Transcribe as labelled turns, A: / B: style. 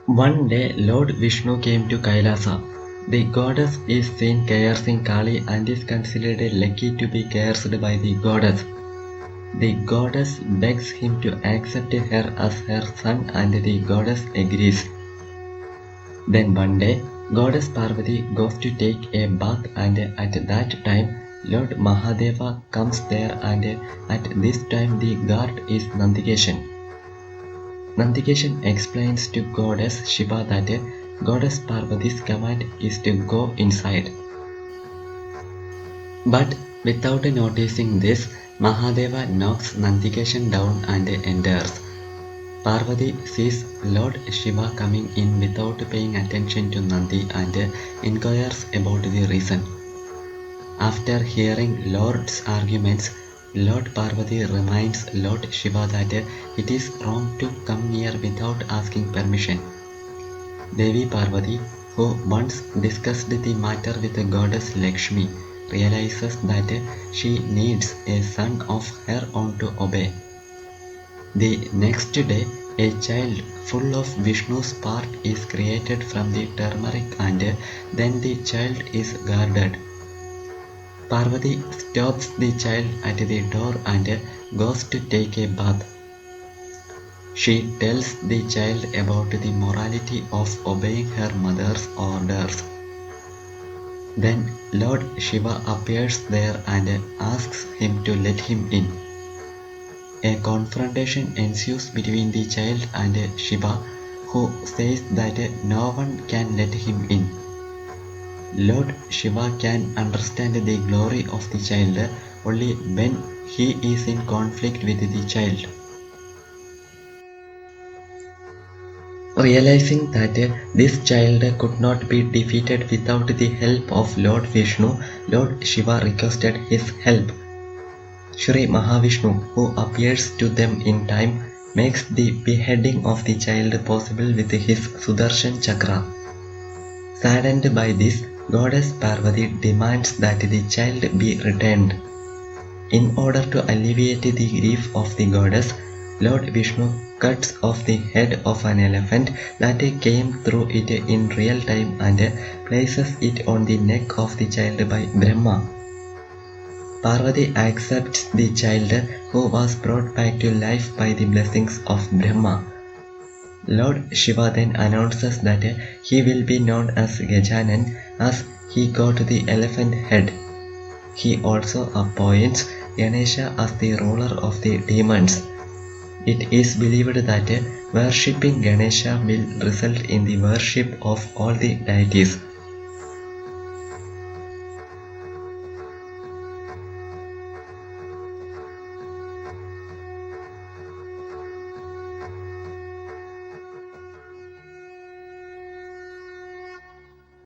A: One day Lord Vishnu came to Kailasa. The goddess is seen cursing Kali and is considered lucky to be cursed by the goddess. The goddess begs him to accept her as her son and the goddess agrees. Then one day, goddess Parvati goes to take a bath and at that time Lord Mahadeva comes there and at this time the guard is Nandikeshan. Nandikeshan explains to goddess Shiva that goddess Parvati's command is to go inside. But without noticing this, Mahadeva knocks Nandikeshan down and enters. Parvati sees Lord Shiva coming in without paying attention to Nandi and inquires about the reason. After hearing Lord's arguments, Lord Parvati reminds Lord Shiva that it is wrong to come near without asking permission. Devi Parvati, who once discussed the matter with the goddess Lakshmi, realizes that she needs a son of her own to obey. The next day, a child full of Vishnu's spark is created from the turmeric and then the child is guarded. Parvati stops the child at the door and goes to take a bath. She tells the child about the morality of obeying her mother's orders. Then Lord Shiva appears there and asks him to let him in. A confrontation ensues between the child and Shiva, who says that no one can let him in. Lord Shiva can understand the glory of the child only when he is in conflict with the child. Realizing that this child could not be defeated without the help of Lord Vishnu, Lord Shiva requested his help. Shri Mahavishnu, who appears to them in time, makes the beheading of the child possible with his Sudarshan Chakra. Saddened by this, Goddess Parvati demands that the child be returned. In order to alleviate the grief of the goddess, Lord Vishnu cuts off the head of an elephant that came through it in real time and places it on the neck of the child by Brahma. Parvati accepts the child who was brought back to life by the blessings of Brahma. Lord Shiva then announces that he will be known as Gajanan as he got the elephant head. He also appoints Ganesha as the ruler of the demons. It is believed that worshipping Ganesha will result in the worship of all the deities.